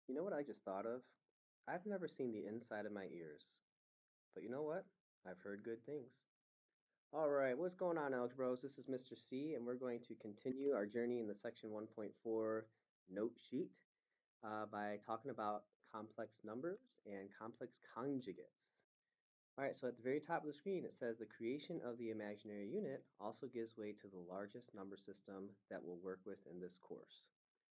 You know what I just thought of? I've never seen the inside of my ears, but you know what? I've heard good things. All right, what's going on, Alex Bros? This is Mr. C, and we're going to continue our journey in the section 1.4 note sheet by talking about complex numbers and complex conjugates. All right, so at the very top of the screen, it says the creation of the imaginary unit also gives way to the largest number system that we'll work with in this course.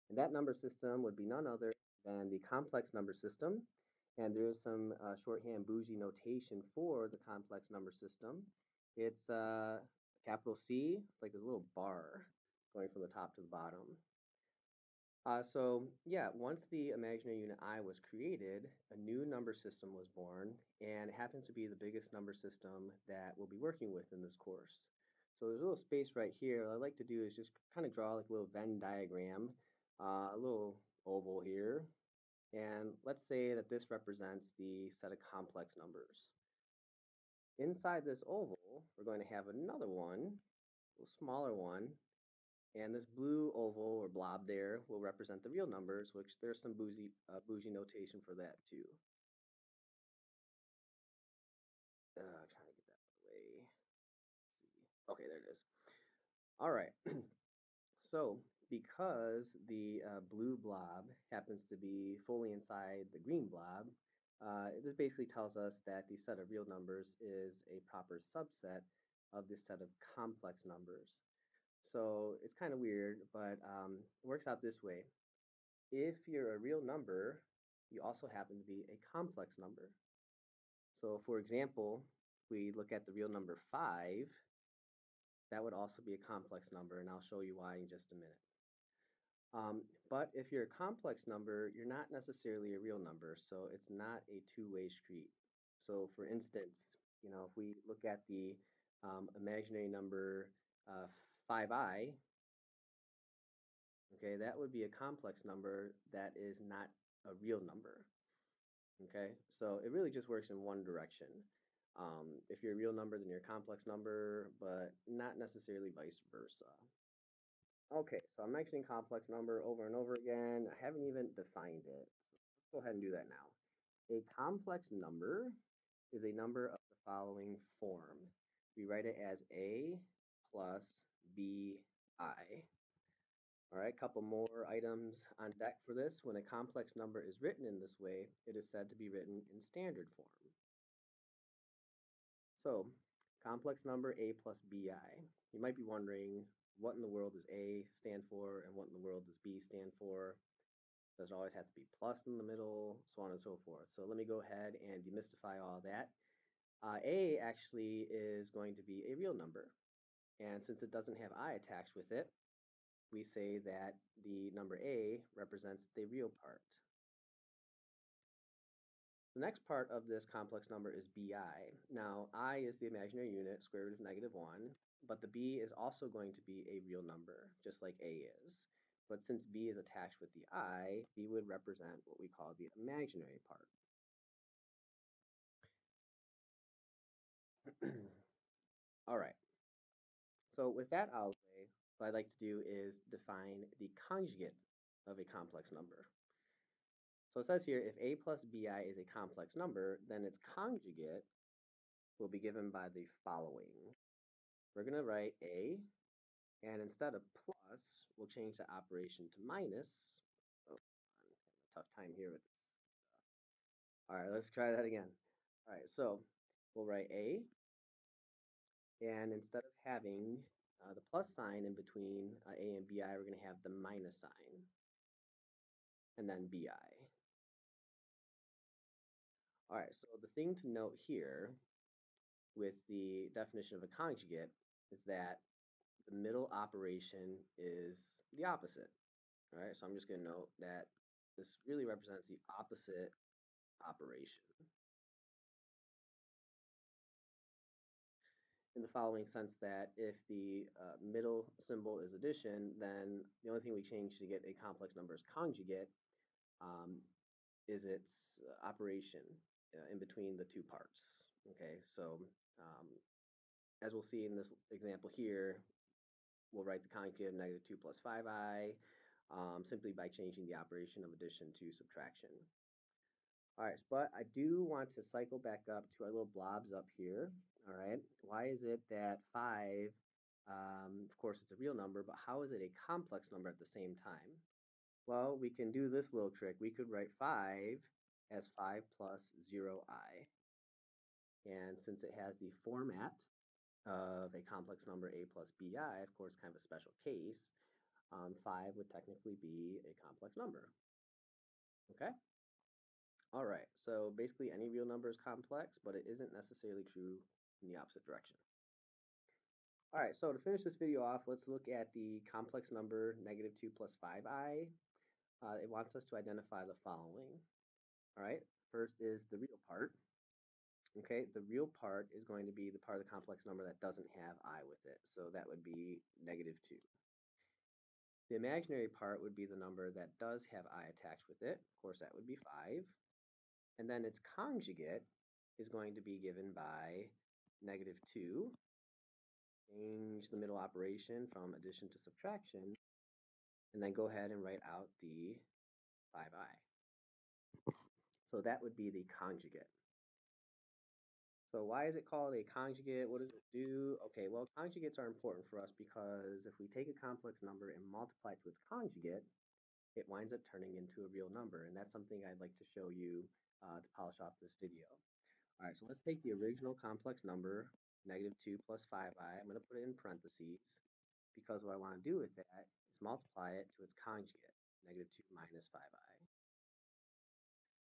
And that number system would be none other than the complex number system. And there is some shorthand bougie notation for the complex number system. It's capital C, like this little bar going from the top to the bottom. So once the imaginary unit I was created, a new number system was born, and it happens to be the biggest number system that we'll be working with in this course. So there's a little space right here. What I'd like to do is just kind of draw like a little Venn diagram, a little oval here, and let's say that this represents the set of complex numbers. Inside this oval, we're going to have another one, a little smaller one, and this blue oval or blob there will represent the real numbers, which there's some bougie notation for that too. Trying to get that out of the way. Let's see. Okay, there it is. All right. So because the blue blob happens to be fully inside the green blob, this basically tells us that the set of real numbers is a proper subset of this set of complex numbers. So it's kind of weird, but it works out this way. If you're a real number, you also happen to be a complex number. So for example, we look at the real number 5, that would also be a complex number, and I'll show you why in just a minute. But if you're a complex number, you're not necessarily a real number, so it's not a two-way street. So for instance, if we look at the imaginary number 5i, okay, that would be a complex number that is not a real number. Okay, so it really just works in one direction. If you're a real number, then you're a complex number, but not necessarily vice versa. Okay, so I'm mentioning complex number over and over again. I haven't even defined it. So let's go ahead and do that now. A complex number is a number of the following form. We write it as A plus BI. All right, a couple more items on deck for this. When a complex number is written in this way, it is said to be written in standard form. So, complex number A plus BI. You might be wondering what in the world does A stand for and what in the world does B stand for? Does it always have to be plus in the middle, so on and so forth. So let me go ahead and demystify all that. A actually is going to be a real number. And since it doesn't have I attached with it, we say that the number A represents the real part. The next part of this complex number is BI. Now, I is the imaginary unit, square root of -1, but the B is also going to be a real number, just like A is. But since B is attached with the I, B would represent what we call the imaginary part. All right, so with that out of the way, what I'd like to do is define the conjugate of a complex number. So it says here, if A plus BI is a complex number, then its conjugate will be given by the following. We're going to write A, and instead of plus, we'll change the operation to minus. Oh, I'm having a tough time here with this. All right, let's try that again. All right, so we'll write A, and instead of having the plus sign in between A and BI, we're going to have the minus sign, and then BI. All right, so the thing to note here with the definition of a conjugate is that the middle operation is the opposite. All right, so I'm just going to note that this really represents the opposite operation. In the following sense that if the middle symbol is addition, then the only thing we change to get a complex number's conjugate um, is its operation in between the two parts. Okay, so um, as we'll see in this example here, we'll write the conjugate of -2 plus 5i. simply by changing the operation of addition to subtraction. All right, but I do want to cycle back up to our little blobs up here. All right, why is it that 5, of course it's a real number, but how is it a complex number at the same time? Well, we can do this little trick. We could write 5 as 5 plus 0i. And since it has the format of a complex number a plus bi, of course, kind of a special case, 5 would technically be a complex number. Okay? All right, so basically any real number is complex, but it isn't necessarily true in the opposite direction. All right, so to finish this video off, let's look at the complex number -2 plus 5i. It wants us to identify the following. All right, first is the real part. Okay, the real part is going to be the part of the complex number that doesn't have I with it, so that would be -2. The imaginary part would be the number that does have I attached with it. Of course, that would be 5. And then its conjugate is going to be given by -2. Change the middle operation from addition to subtraction, and then go ahead and write out the 5i. So that would be the conjugate. So why is it called a conjugate? What does it do? Okay, well, conjugates are important for us because if we take a complex number and multiply it to its conjugate, it winds up turning into a real number. And that's something I'd like to show you to polish off this video. All right, so let's take the original complex number, -2 plus 5i. I'm going to put it in parentheses because what I want to do with that is multiply it to its conjugate, -2 minus 5i.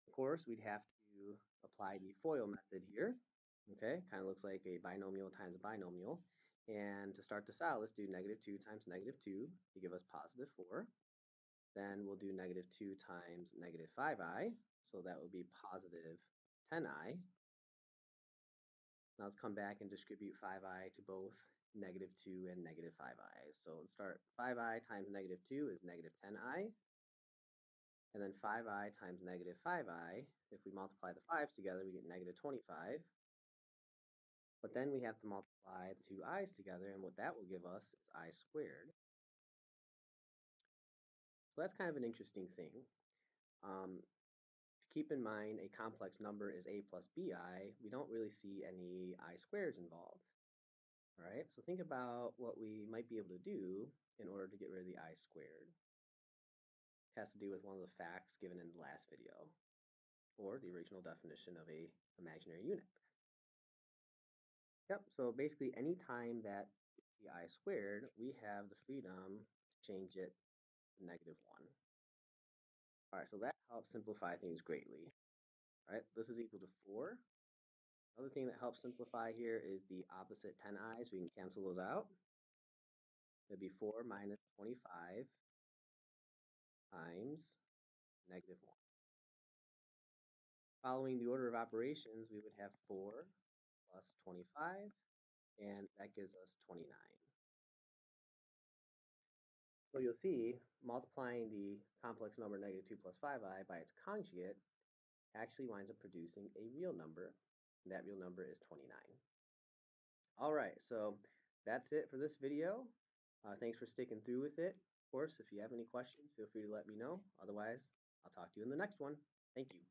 Of course, we'd have to apply the FOIL method here. Okay, kind of looks like a binomial times a binomial. And to start this out, let's do -2 times -2 to give us +4. Then we'll do -2 times -5i, so that will be +10i. Now let's come back and distribute 5i to both -2 and -5i. So let's start 5i times -2 is -10i. And then 5i times -5i, if we multiply the 5's together, we get -25. But then we have to multiply the two i's together, and what that will give us is I squared. So that's kind of an interesting thing. To keep in mind, a complex number is a plus bi. We don't really see any I squareds involved. All right, so think about what we might be able to do in order to get rid of the I squared. It has to do with one of the facts given in the last video, or the original definition of a imaginary unit. Yep, so basically any time that the I squared, we have the freedom to change it to -1. All right, so that helps simplify things greatly. All right, this is equal to 4. Another thing that helps simplify here is the opposite 10 i's. We can cancel those out. It'd be 4 minus 25 times -1. Following the order of operations, we would have 4 plus 25, and that gives us 29. So you'll see, multiplying the complex number -2 plus 5i by its conjugate actually winds up producing a real number, and that real number is 29. All right, so that's it for this video. Thanks for sticking through with it. Of course, if you have any questions, feel free to let me know. Otherwise, I'll talk to you in the next one. Thank you.